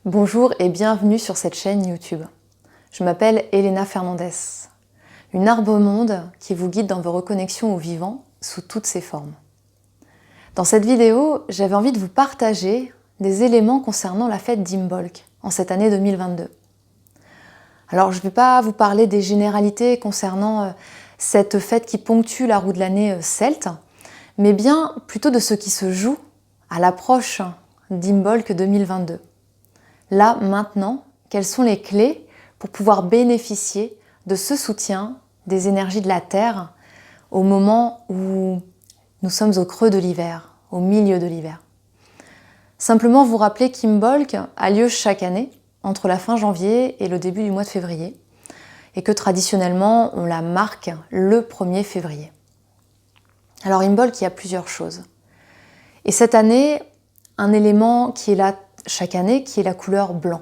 Bonjour et bienvenue sur cette chaîne YouTube. Je m'appelle Elena Fernandez, une arbre-monde qui vous guide dans vos reconnexions au vivant sous toutes ses formes. Dans cette vidéo, j'avais envie de vous partager des éléments concernant la fête d'Imbolc en cette année 2022. Alors je ne vais pas vous parler des généralités concernant cette fête qui ponctue la roue de l'année celte, mais bien plutôt de ce qui se joue à l'approche d'Imbolc 2022. Là, maintenant, quelles sont les clés pour pouvoir bénéficier de ce soutien des énergies de la Terre au moment où nous sommes au creux de l'hiver, au milieu de l'hiver. Simplement vous rappeler qu'Imbolc a lieu chaque année, entre la fin janvier et le début du mois de février, et que traditionnellement, on la marque le 1er février. Alors Imbolc, il y a plusieurs choses. Et cette année, un élément qui est là chaque année, qui est la couleur blanc.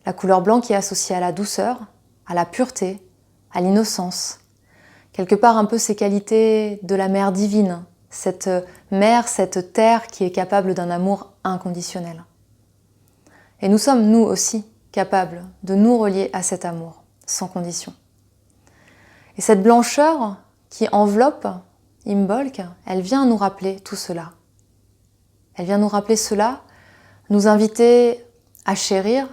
La couleur blanc qui est associée à la douceur, à la pureté, à l'innocence. Quelque part un peu ces qualités de la mère divine, cette mère, cette terre qui est capable d'un amour inconditionnel. Et nous sommes, nous aussi, capables de nous relier à cet amour, sans condition. Et cette blancheur qui enveloppe Imbolc, elle vient nous rappeler tout cela. Elle vient nous rappeler cela, nous inviter à chérir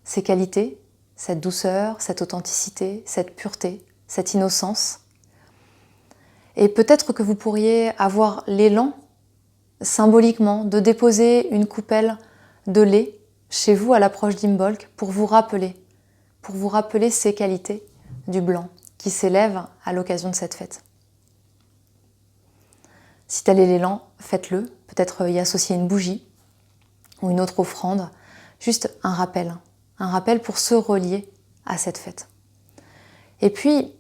ces qualités, cette douceur, cette authenticité, cette pureté, cette innocence. Et peut-être que vous pourriez avoir l'élan, symboliquement, de déposer une coupelle de lait chez vous à l'approche d'Imbolc pour vous rappeler ces qualités du blanc qui s'élèvent à l'occasion de cette fête. Si tel est l'élan, faites-le, peut-être y associer une bougie ou une autre offrande, juste un rappel pour se relier à cette fête. Et puis,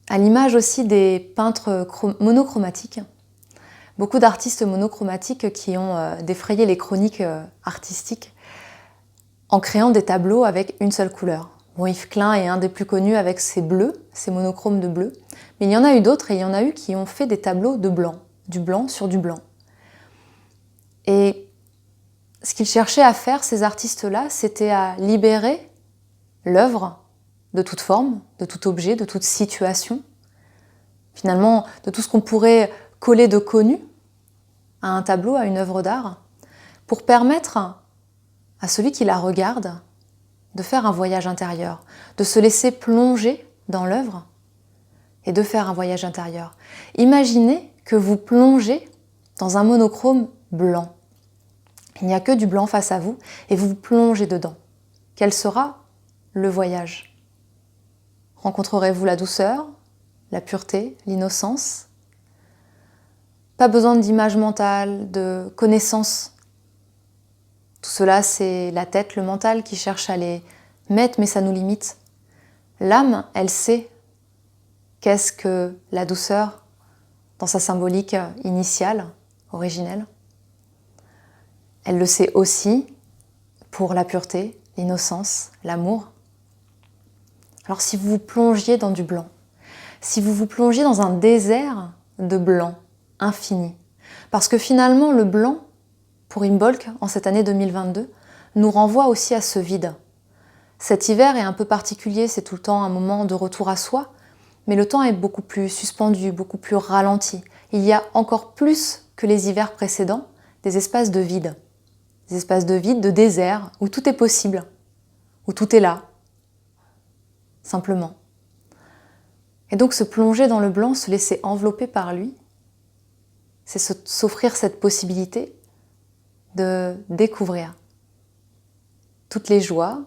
à l'image aussi des peintres monochromatiques, beaucoup d'artistes monochromatiques qui ont défrayé les chroniques artistiques en créant des tableaux avec une seule couleur. Bon, Yves Klein est un des plus connus avec ses bleus, ses monochromes de bleu, mais il y en a eu d'autres et il y en a eu qui ont fait des tableaux de blanc, du blanc sur du blanc. Et ce qu'ils cherchaient à faire, ces artistes-là, c'était à libérer l'œuvre de toute forme, de tout objet, de toute situation, finalement de tout ce qu'on pourrait coller de connu à un tableau, à une œuvre d'art, pour permettre à celui qui la regarde de faire un voyage intérieur, de se laisser plonger dans l'œuvre et de faire un voyage intérieur. Imaginez que vous plongez dans un monochrome blanc. Il n'y a que du blanc face à vous et vous vous plongez dedans. Quel sera le voyage? Rencontrerez-vous la douceur, la pureté, l'innocence? Pas besoin d'image mentale, de connaissances. Tout cela, c'est la tête, le mental qui cherche à les mettre, mais ça nous limite. L'âme, elle sait qu'est-ce que la douceur dans sa symbolique initiale, originelle. Elle le sait aussi pour la pureté, l'innocence, l'amour. Alors si vous vous plongiez dans du blanc, si vous vous plongiez dans un désert de blanc infini, parce que finalement le blanc, pour Imbolc, en cette année 2022, nous renvoie aussi à ce vide. Cet hiver est un peu particulier, c'est tout le temps un moment de retour à soi, mais le temps est beaucoup plus suspendu, beaucoup plus ralenti. Il y a encore plus que les hivers précédents des espaces de vide. Des espaces de vide, de désert, où tout est possible, où tout est là, simplement. Et donc se plonger dans le blanc, se laisser envelopper par lui, c'est s'offrir cette possibilité de découvrir toutes les joies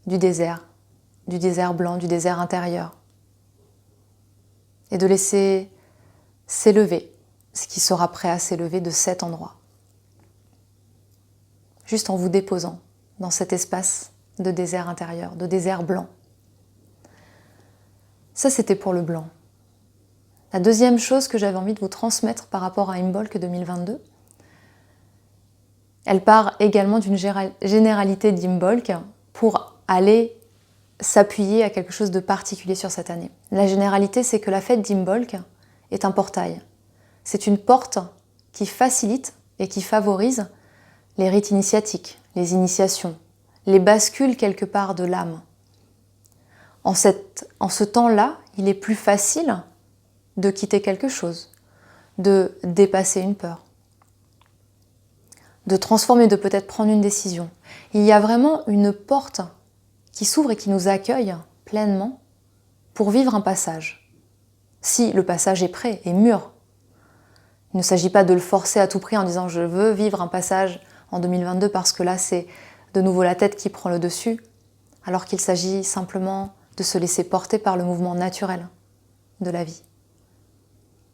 du désert blanc, du désert intérieur, et de laisser s'élever ce qui sera prêt à s'élever de cet endroit. Juste en vous déposant dans cet espace de désert intérieur, de désert blanc. Ça, c'était pour le blanc. La deuxième chose que j'avais envie de vous transmettre par rapport à Imbolc 2022, elle part également d'une généralité d'Imbolc pour aller s'appuyer à quelque chose de particulier sur cette année. La généralité, c'est que la fête d'Imbolc est un portail. C'est une porte qui facilite et qui favorise les rites initiatiques, les initiations, les bascules quelque part de l'âme. En ce temps-là, il est plus facile de quitter quelque chose, de dépasser une peur, de transformer, de peut-être prendre une décision. Il y a vraiment une porte qui s'ouvre et qui nous accueille pleinement pour vivre un passage. Si le passage est prêt et mûr, il ne s'agit pas de le forcer à tout prix en disant « je veux vivre un passage en 2022 parce que là c'est de nouveau la tête qui prend le dessus », alors qu'il s'agit simplement de se laisser porter par le mouvement naturel de la vie.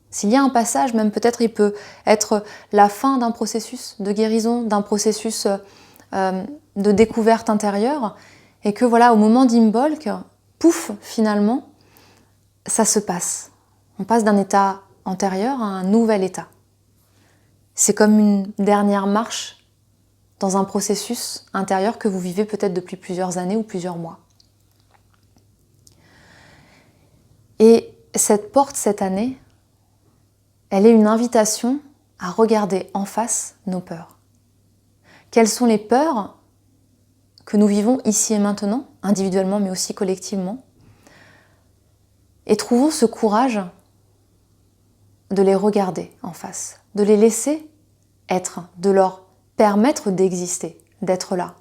S'il y a un passage, même peut-être il peut être la fin d'un processus de guérison, d'un processus de découverte intérieure, et que voilà, au moment d'Imbolc, pouf, finalement, ça se passe. On passe d'un état antérieur à un nouvel état. C'est comme une dernière marche dans un processus intérieur que vous vivez peut-être depuis plusieurs années ou plusieurs mois. Et cette porte cette année, elle est une invitation à regarder en face nos peurs. Quelles sont les peurs que nous vivons ici et maintenant, individuellement mais aussi collectivement, et trouvons ce courage de les regarder en face, de les laisser être, de leur permettre d'exister, d'être là,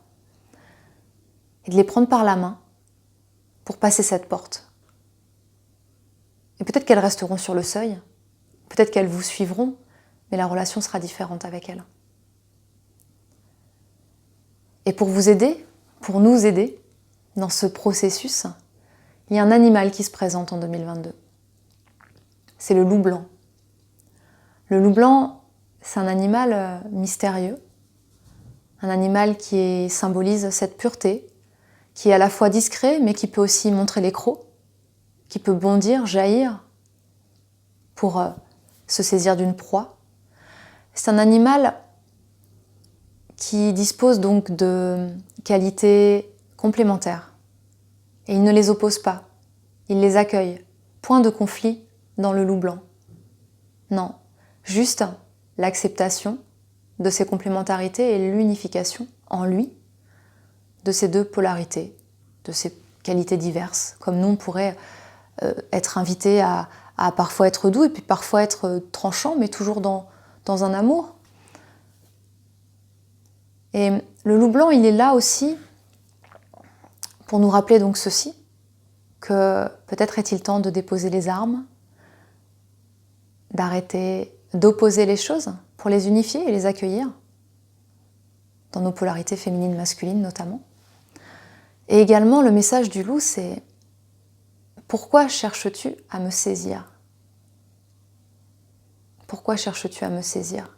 et de les prendre par la main pour passer cette porte. Et peut-être qu'elles resteront sur le seuil, peut-être qu'elles vous suivront, mais la relation sera différente avec elles. Et pour vous aider, pour nous aider dans ce processus, il y a un animal qui se présente en 2022. C'est le loup blanc. Le loup blanc, c'est un animal mystérieux, un animal qui symbolise cette pureté, qui est à la fois discret, mais qui peut aussi montrer les crocs, qui peut bondir, jaillir pour se saisir d'une proie. C'est un animal qui dispose donc de qualités complémentaires. Et il ne les oppose pas, il les accueille. Point de conflit dans le loup blanc. Non, juste l'acceptation de ses complémentarités et l'unification en lui de ces deux polarités, de ces qualités diverses. Comme nous, on pourrait être invité à parfois être doux et puis parfois être tranchant, mais toujours dans un amour. Et le loup blanc, il est là aussi pour nous rappeler donc ceci, que peut-être est-il temps de déposer les armes, d'arrêter d'opposer les choses pour les unifier et les accueillir, dans nos polarités féminines, masculines notamment. Et également, le message du loup, c'est « Pourquoi cherches-tu à me saisir ?» Pourquoi cherches-tu à me saisir ?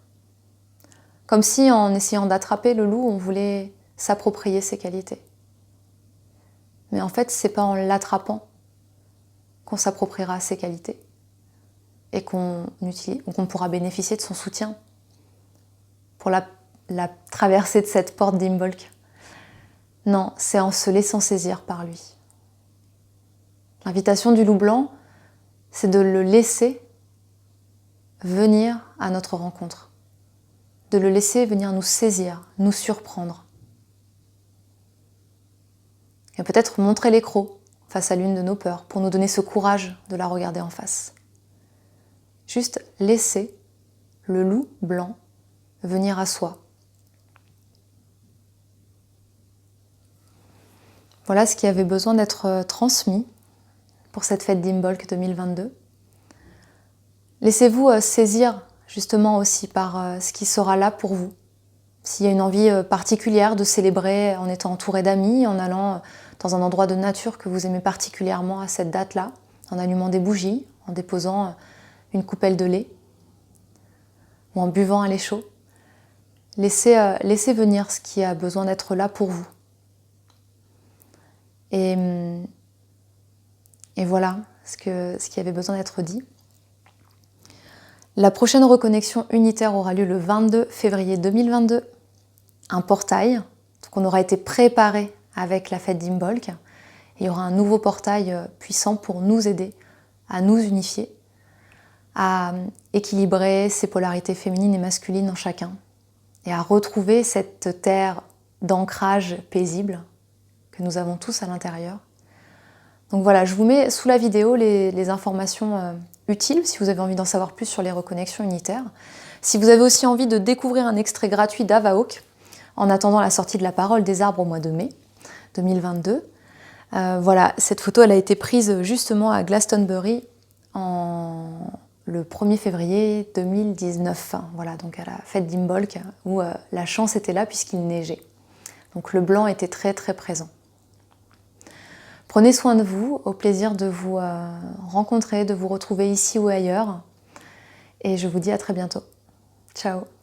Comme si, en essayant d'attraper le loup, on voulait s'approprier ses qualités. Mais en fait, c'est pas en l'attrapant qu'on s'appropriera ses qualités et qu'on pourra bénéficier de son soutien pour la traversée de cette porte d'Imbolc. Non, c'est en se laissant saisir par lui. L'invitation du loup blanc, c'est de le laisser venir à notre rencontre, de le laisser venir nous saisir, nous surprendre. Et peut-être montrer les crocs face à l'une de nos peurs pour nous donner ce courage de la regarder en face. Juste laisser le loup blanc venir à soi. Voilà ce qui avait besoin d'être transmis pour cette fête d'Imbolc 2022. Laissez-vous saisir justement aussi par ce qui sera là pour vous. S'il y a une envie particulière de célébrer en étant entouré d'amis, en allant dans un endroit de nature que vous aimez particulièrement à cette date-là, en allumant des bougies, en déposant une coupelle de lait ou en buvant un lait chaud, laissez venir ce qui a besoin d'être là pour vous. Et voilà ce qui avait besoin d'être dit. La prochaine reconnexion unitaire aura lieu le 22 février 2022. Un portail, donc on aura été préparé avec la fête d'Imbolc. Il y aura un nouveau portail puissant pour nous aider à nous unifier, à équilibrer ces polarités féminines et masculines en chacun, et à retrouver cette terre d'ancrage paisible que nous avons tous à l'intérieur. Donc voilà, je vous mets sous la vidéo les informations utiles si vous avez envie d'en savoir plus sur les reconnexions unitaires. Si vous avez aussi envie de découvrir un extrait gratuit d'Avaok, en attendant la sortie de La Parole des arbres au mois de mai 2022, voilà, cette photo elle a été prise justement à Glastonbury le 1er février 2019, voilà, donc à la fête d'Imbolc, où la chance était là puisqu'il neigeait. Donc le blanc était très très présent. Prenez soin de vous, au plaisir de vous rencontrer, de vous retrouver ici ou ailleurs. Et je vous dis à très bientôt. Ciao!